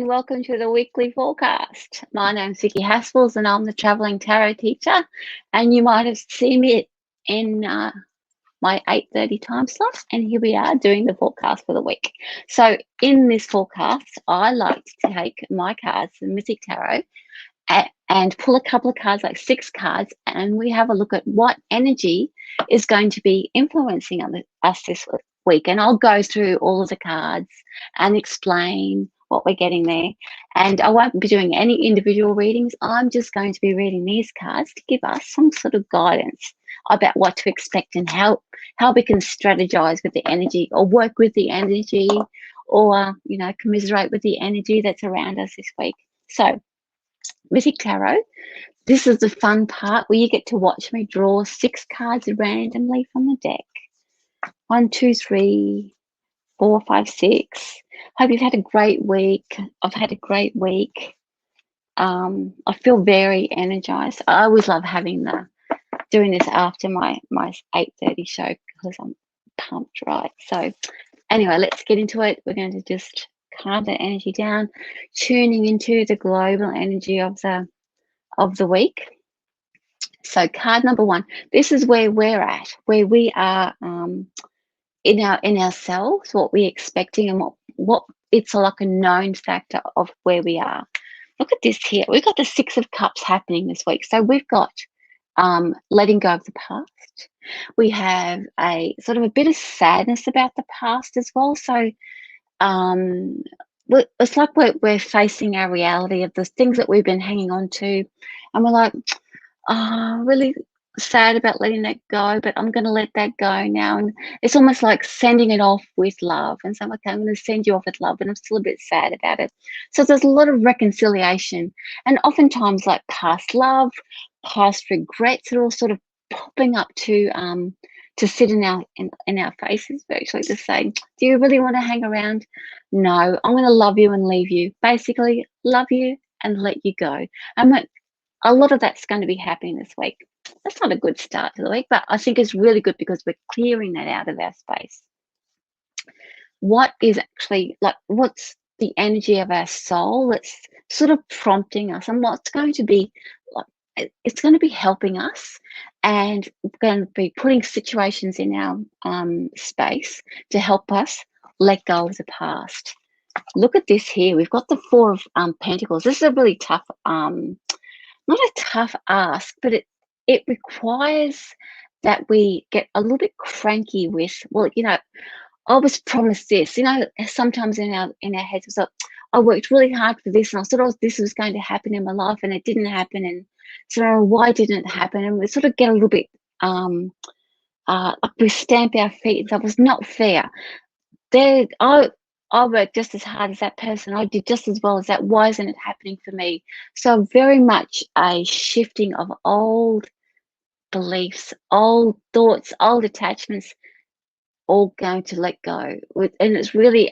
and welcome to the weekly forecast. My name's Vicki Haspels and I'm the traveling tarot teacher, and you might have seen me in my 8:30 time slot, and here we are doing the forecast for the week. So in this forecast, I like to take my cards, the Mythic Tarot, and pull a couple of cards, like 6 cards, and we have a look at what energy is going to be influencing us this week. And I'll go through all of the cards and explain what we're getting there. And I won't be doing any individual readings. I'm just going to be reading these cards to give us some sort of guidance about what to expect and how we can strategize with the energy, or work with the energy, or commiserate with the energy that's around us this week. So Mythic Tarot, this is the fun part where you get to watch me draw 6 cards randomly from the deck. 1, 2, 3, 4, 5, 6. Hope you've had a great week. I've had a great week. I feel very energized. I always love doing this after my 8:30 show because I'm pumped, right? So anyway, let's get into it. We're going to just calm that energy down, tuning into the global energy of the week. So card number 1, this is where we're at, where we are in ourselves, what we're expecting, and what it's like a known factor of where we are. Look at this here. We've got the 6 of Cups happening this week. So we've got letting go of the past. We have a sort of a bit of sadness about the past as well. So it's like we're facing our reality of the things that we've been hanging on to, and we're like, really sad about letting that go, but I'm going to let that go now. And it's almost like sending it off with love. And so I'm like, okay, I'm going to send you off with love, but I'm still a bit sad about it. So there's a lot of reconciliation, and oftentimes like past love, past regrets are all sort of popping up to sit in our faces, virtually, to say, do you really want to hang around? No, I'm going to love you and leave you. Basically, love you and let you go. And a lot of that's going to be happening this week. That's not a good start to the week, but I think it's really good because we're clearing that out of our space. What is actually, like, what's the energy of our soul that's sort of prompting us, and what's going to be, like, it's going to be helping us, and going to be putting situations in our space to help us let go of the past. Look at this here. We've got the 4 of Pentacles. This is a really tough, not a tough ask, but it requires that we get a little bit cranky with, well, I was promised this. Sometimes in our heads, it's like, I worked really hard for this, and I thought this was going to happen in my life, and it didn't happen. And so why didn't it happen? And we sort of get a little bit like we stamp our feet and say, it was not fair. I worked just as hard as that person. I did just as well as that. Why isn't it happening for me? So very much a shifting of old beliefs, old thoughts, old attachments, all going to let go. And it's really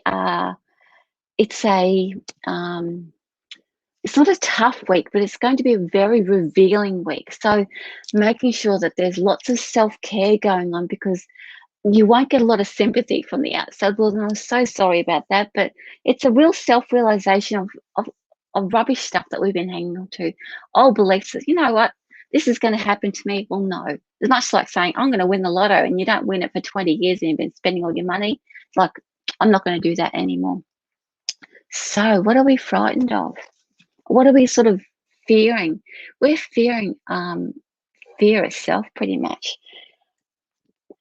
it's not a tough week, but it's going to be a very revealing week. So making sure that there's lots of self-care going on, because you won't get a lot of sympathy from the outside. Well, I'm so sorry about that, but it's a real self-realization of rubbish stuff that we've been hanging on to. Old beliefs that, you know what, this is going to happen to me. Well, no. It's much like saying, I'm going to win the lotto, and you don't win it for 20 years and you've been spending all your money. It's like, I'm not going to do that anymore. So what are we frightened of? What are we sort of fearing? We're fearing fear itself, pretty much.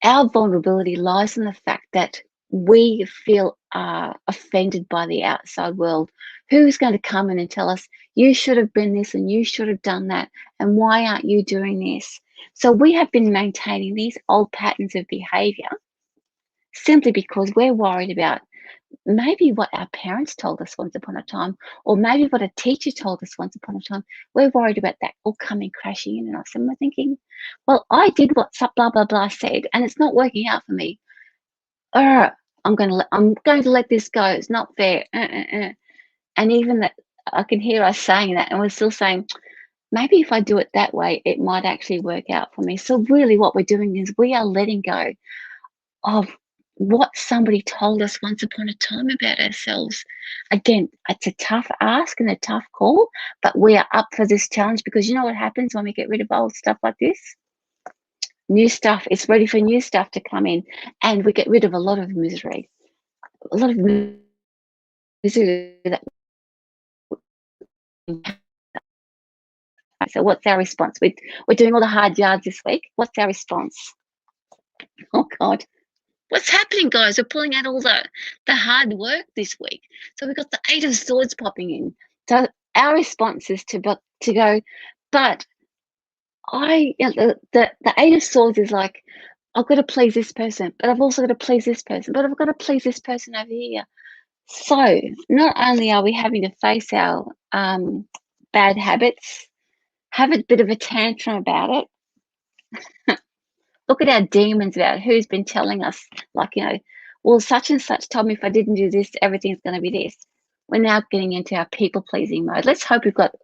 Our vulnerability lies in the fact that we feel offended by the outside world. Who's going to come in and tell us, you should have been this and you should have done that, and why aren't you doing this? So we have been maintaining these old patterns of behavior simply because we're worried about maybe what our parents told us once upon a time, or maybe what a teacher told us once upon a time. We're worried about that all coming crashing in on us, and we're thinking, well, I did what blah blah blah said, and it's not working out for me. I'm going to let this go. It's not fair. And even that, I can hear us saying that, and we're still saying, maybe if I do it that way, it might actually work out for me. So really, what we're doing is we are letting go of what somebody told us once upon a time about ourselves. Again, it's a tough ask and a tough call, but we are up for this challenge, because you know what happens when we get rid of old stuff like this? New stuff, it's ready for new stuff to come in, and we get rid of a lot of misery. A lot of misery that. So what's our response? We're doing all the hard yards this week. What's our response? Oh God, what's happening, guys? We're pulling out all the hard work this week. So we've got the Eight of Swords popping in. So our response is to go, but the Eight of Swords is like, I've got to please this person, but I've also got to please this person, but I've got to please this person over here. So not only are we having to face our bad habits, have a bit of a tantrum about it, look at our demons about who's been telling us, like, well, such and such told me if I didn't do this, everything's going to be this. We're now getting into our people-pleasing mode. Let's hope we've got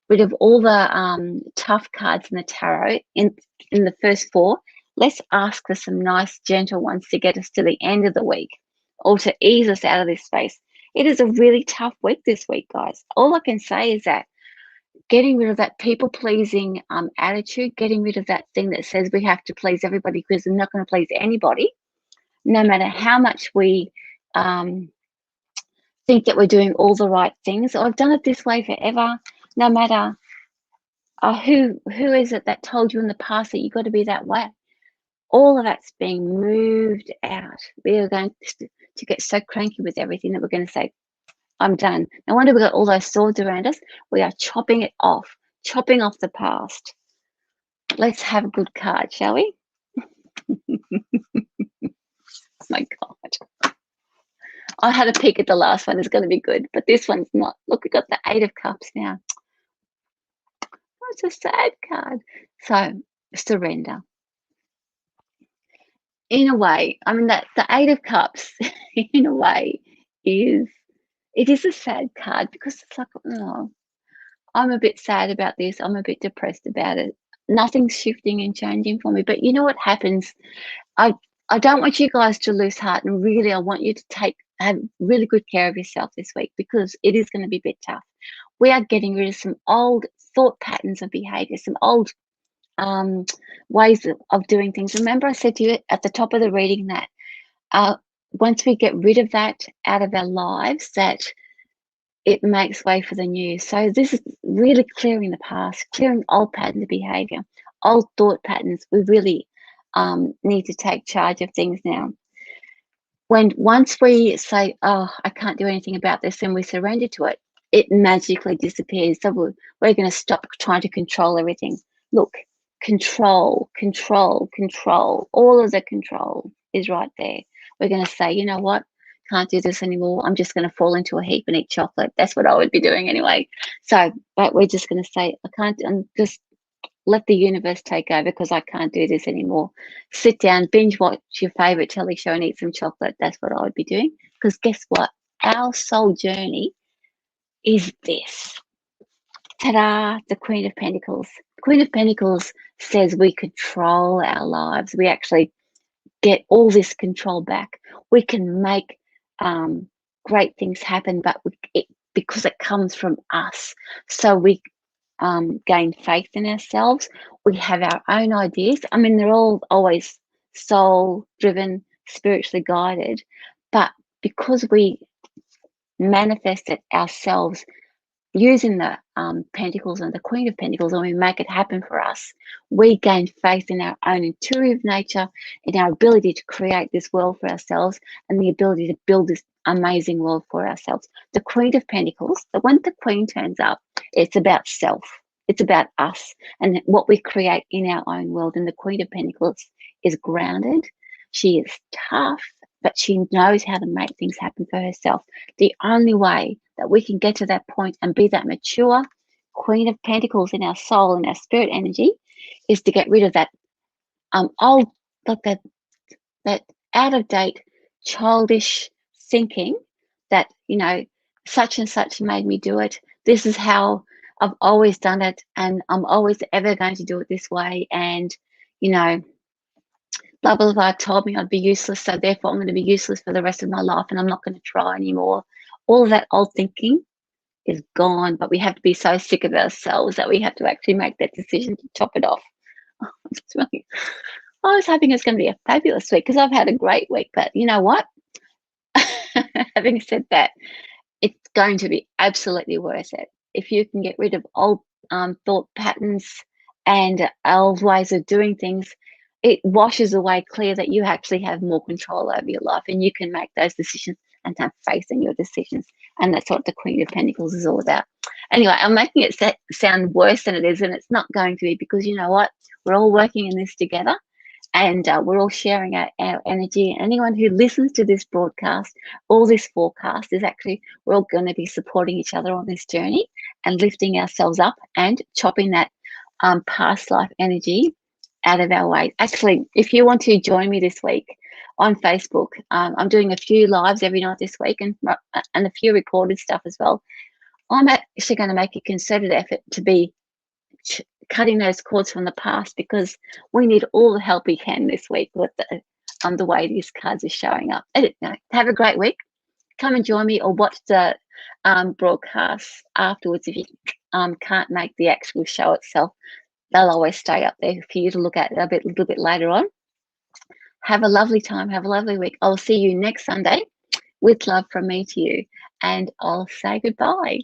rid of all the tough cards in the tarot in the first four. Let's ask for some nice, gentle ones to get us to the end of the week, or to ease us out of this space. It is a really tough week this week, guys. All I can say is that getting rid of that people-pleasing attitude, getting rid of that thing that says we have to please everybody, because we're not going to please anybody, no matter how much we think that we're doing all the right things. I've done it this way forever, no matter who is it that told you in the past that you've got to be that way. All of that's being moved out. We are going to get so cranky with everything that we're going to say, I'm done. No wonder we've got all those swords around us. We are chopping it off, chopping off the past. Let's have a good card, shall we? My God. I had a peek at the last one. It's going to be good, but this one's not. Look, we've got the Eight of Cups now. Oh, it's a sad card. So, surrender. In a way, I mean, that the Eight of Cups, in a way, it is a sad card, because it's like, oh, I'm a bit sad about this. I'm a bit depressed about it. Nothing's shifting and changing for me. But you know what happens? I don't want you guys to lose heart, and really, I want you to have really good care of yourself this week, because it is going to be a bit tough. We are getting rid of some old thought patterns of behavior, some old ways of doing things. Remember, I said to you at the top of the reading that once we get rid of that out of our lives, that it makes way for the new. So this is really clearing the past, clearing old patterns of behavior, old thought patterns. We really need to take charge of things now. Once we say, oh, I can't do anything about this, and we surrender to it, it magically disappears. So we're going to stop trying to control everything. Look, control, control, control. All of the control is right there. We're going to say, you know what? Can't do this anymore. I'm just going to fall into a heap and eat chocolate. That's what I would be doing anyway. So, but we're just going to say, I can't, and just let the universe take over, because I can't do this anymore. Sit down, binge watch your favorite telly show and eat some chocolate. That's what I would be doing. Because guess what? Our soul journey is this. Ta-da, the Queen of Pentacles. The Queen of Pentacles says we control our lives. We actually get all this control back. We can make great things happen, but because it comes from us. So we gain faith in ourselves. We have our own ideas. I mean, they're all always soul-driven, spiritually guided, but because we manifest it ourselves using the Pentacles and the Queen of Pentacles, and we make it happen for us, we gain faith in our own intuitive nature, in our ability to create this world for ourselves, and the ability to build this amazing world for ourselves. The Queen of Pentacles, when the Queen turns up, it's about self. It's about us and what we create in our own world. And the Queen of Pentacles is grounded. She is tough, but she knows how to make things happen for herself. The only way that we can get to that point and be that mature Queen of Pentacles in our soul and our spirit energy is to get rid of that old, like that out of date, childish thinking that, such and such made me do it. This is how I've always done it, and I'm always ever going to do it this way. And, blah, blah, blah told me I'd be useless, so therefore I'm going to be useless for the rest of my life and I'm not going to try anymore. All of that old thinking is gone, but we have to be so sick of ourselves that we have to actually make that decision to chop it off. It's really, I was hoping it's going to be a fabulous week because I've had a great week, but you know what? Having said that, it's going to be absolutely worth it. If you can get rid of old thought patterns and old ways of doing things, it washes away clear that you actually have more control over your life and you can make those decisions and have faith in your decisions. And that's what the Queen of Pentacles is all about. Anyway, I'm making it sound worse than it is, and it's not going to be, because you know what? We're all working in this together, and we're all sharing our energy. Anyone who listens to this broadcast, all this forecast is actually, we're all going to be supporting each other on this journey and lifting ourselves up and chopping that past life energy out of our way. Actually, if you want to join me this week on Facebook, I'm doing a few lives every night this week, and a few recorded stuff as well. I'm actually going to make a concerted effort to be cutting those cords from the past, because we need all the help we can this week with the way these cards are showing up. Have a great week. Come and join me or watch the broadcasts afterwards. If you can't make the actual show itself, they'll always stay up there for you to look at a little bit later on. Have a lovely time. Have a lovely week. I'll see you next Sunday with love from me to you, and I'll say goodbye.